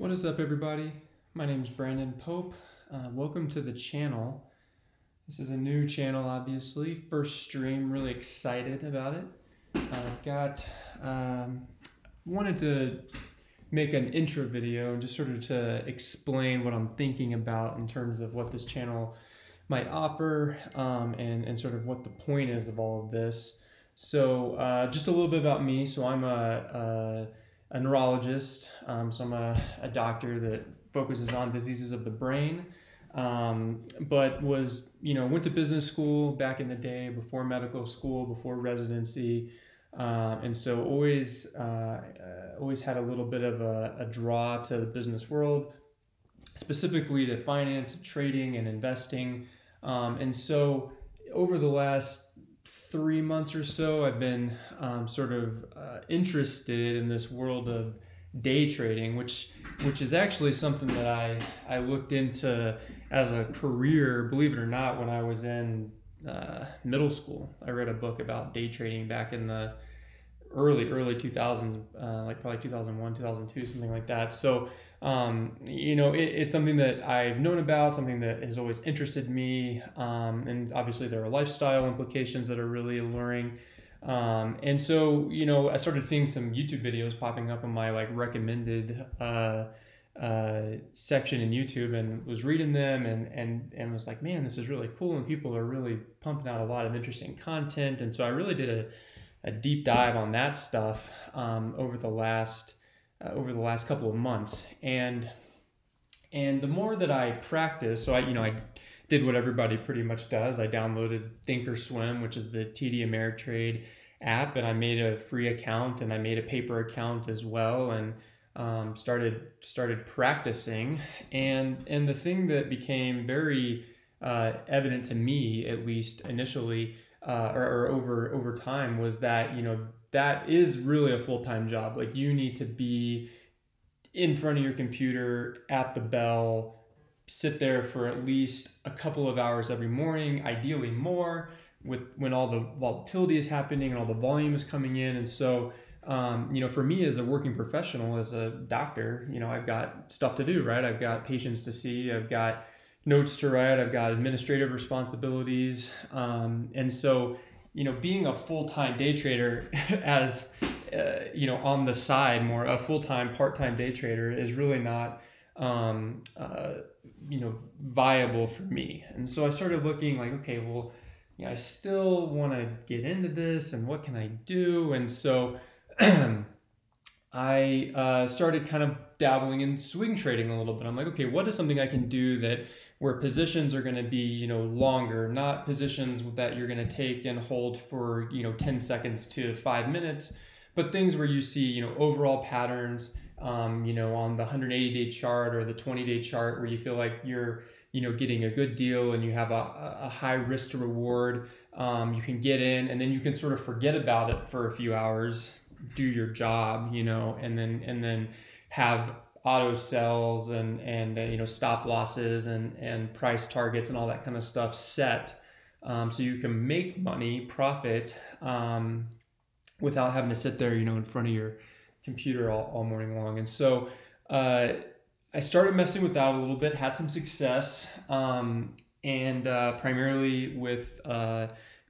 What is up, everybody? My name is Brandon Pope. Welcome to the channel. This is a new channel, obviously. First stream, really excited about it. Wanted to make an intro video and just sort of to explain what I'm thinking about in terms of what this channel might offer and sort of what the point is of all of this. So just a little bit about me. So I'm a neurologist, so I'm a doctor that focuses on diseases of the brain, but went to business school back in the day, before medical school, before residency, and so always had a little bit of a draw to the business world, specifically to finance, trading, and investing, and so over the last 3 months or so, I've been interested in this world of day trading, which is actually something that I looked into as a career, believe it or not, when I was in middle school. I read a book about day trading back in the early 2000s, like probably 2001, 2002, something like that. So it's something that I've known about, something that has always interested me, and obviously there are lifestyle implications that are really alluring. And so I started seeing some YouTube videos popping up in my recommended section in YouTube, and was reading them and was like, man, this is really cool, and people are really pumping out a lot of interesting content. And so I really did a deep dive on that stuff over the last couple of months, and the more that I practice, so I did what everybody pretty much does. I downloaded Thinkorswim, which is the TD Ameritrade app, and I made a free account, and I made a paper account as well, and started practicing. And the thing that became very evident to me, at least initially, or over time, was that that is really a full-time job. Like, you need to be in front of your computer at the bell, sit there for at least a couple of hours every morning, ideally more, when all the volatility is happening and all the volume is coming in. And so for me as a working professional, as a doctor, I've got stuff to do, right? I've got patients to see, I've got notes to write, I've got administrative responsibilities. And so, being a full-time day trader as, on the side, more a full-time, part-time day trader is really not, viable for me. And so I started looking like, okay, well, I still want to get into this, and what can I do? And so I started kind of dabbling in swing trading a little bit. I'm like, okay, what is something I can do where positions are going to be, longer, not positions that you're going to take and hold for, 10 seconds to 5 minutes, but things where you see, overall patterns, on the 180-day chart or the 20-day chart, where you feel like you're, getting a good deal and you have a high risk to reward. You can get in, and then you can sort of forget about it for a few hours, do your job, and then have auto sells and stop losses and price targets and all that kind of stuff set, so you can make money, profit, without having to sit there, in front of your computer all morning long. And so I started messing with that a little bit, had some success, and primarily with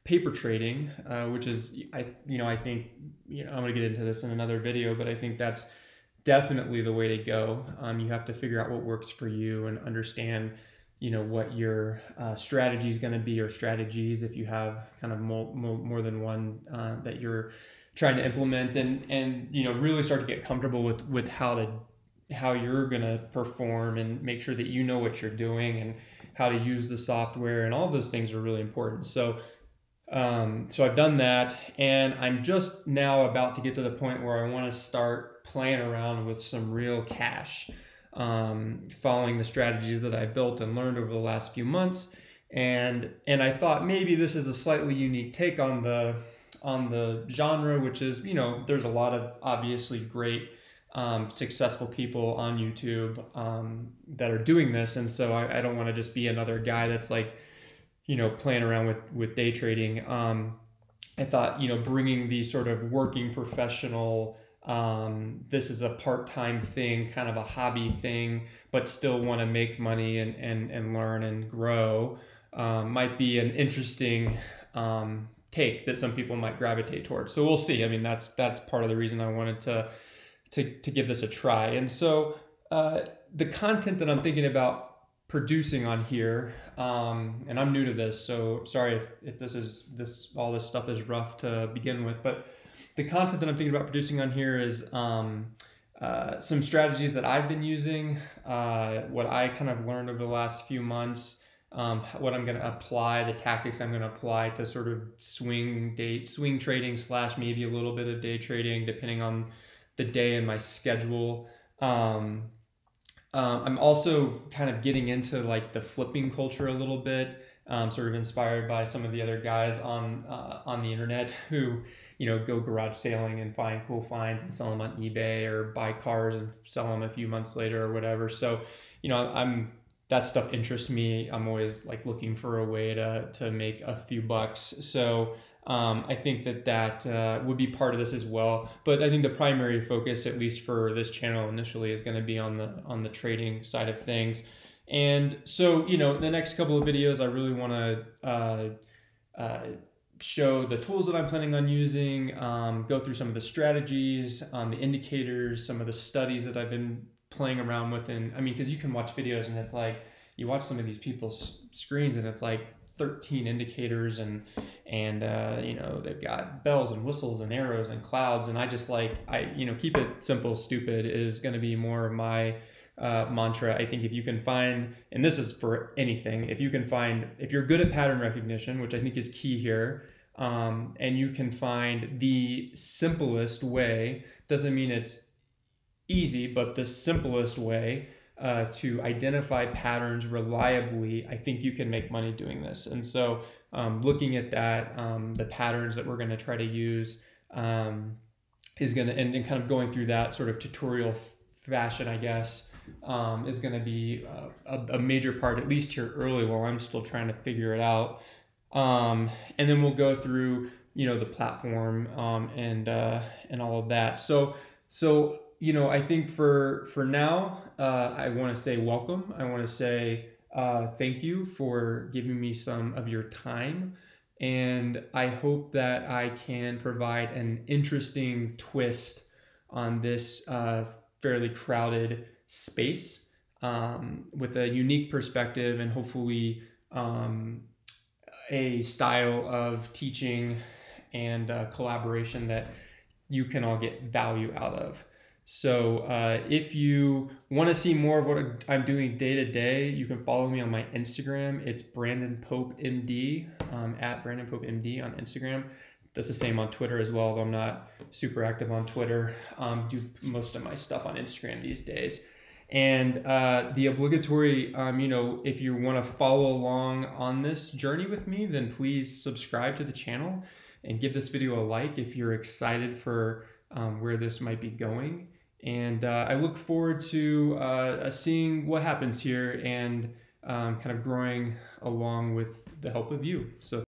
paper trading, which is, I think, I'm going to get into this in another video, but I think that's definitely the way to go. You have to figure out what works for you and understand, what your strategy is going to be, or strategies, if you have kind of more than one that you're trying to implement, and really start to get comfortable with how you're going to perform, and make sure that you know what you're doing and how to use the software, and all those things are really important. So I've done that, and I'm just now about to get to the point where I want to start playing around with some real cash, following the strategies that I built and learned over the last few months. And I thought maybe this is a slightly unique take on the genre, which is, there's a lot of obviously great, successful people on YouTube that are doing this. And so I don't want to just be another guy that's like, playing around with day trading. I thought, bringing the sort of working professional this is a part-time thing, kind of a hobby thing, but still want to make money and learn and grow, might be an interesting take that some people might gravitate towards. So we'll see. I mean, that's part of the reason I wanted to give this a try. And so the content that I'm thinking about producing on here, and I'm new to this, so sorry if all this stuff is rough to begin with, but the content that I'm thinking about producing on here is some strategies that I've been using, what I kind of learned over the last few months, what I'm going to apply, the tactics I'm going to apply to sort of swing trading / maybe a little bit of day trading, depending on the day and my schedule. I'm also kind of getting into like the flipping culture a little bit, sort of inspired by some of the other guys on the internet who, go garage sailing and find cool finds and sell them on eBay, or buy cars and sell them a few months later or whatever. So, that stuff interests me. I'm always like looking for a way to make a few bucks. So I think that would be part of this as well. But I think the primary focus, at least for this channel initially, is going to be on the trading side of things. And so, the next couple of videos, I really want to show the tools that I'm planning on using, go through some of the strategies, the indicators, some of the studies that I've been playing around with. And I mean, because you can watch videos and it's like, you watch some of these people's screens and it's like 13 indicators and they've got bells and whistles and arrows and clouds, and I just keep it simple. Stupid is going to be more of my mantra. I think if you can find, and this is for anything, if you're good at pattern recognition, which I think is key here, and you can find the simplest way, doesn't mean it's easy, but the simplest way to identify patterns reliably, I think you can make money doing this. And so looking at that, the patterns that we're going to try to use is going to, and kind of going through that sort of tutorial fashion, I guess, is going to be a major part, at least here early, while I'm still trying to figure it out. And then we'll go through, the platform and all of that. So I think for now, I want to say welcome. I want to say thank you for giving me some of your time. And I hope that I can provide an interesting twist on this fairly crowded space with a unique perspective, and hopefully a style of teaching and collaboration that you can all get value out of. So if you want to see more of what I'm doing day to day, you can follow me on my Instagram. It's Brandon Pope MD, at Brandon Pope MD on Instagram. That's the same on Twitter as well, though I'm not super active on Twitter. Do most of my stuff on Instagram these days. And the obligatory, if you want to follow along on this journey with me, then please subscribe to the channel and give this video a like if you're excited for where this might be going. And I look forward to seeing what happens here and kind of growing along with the help of you. So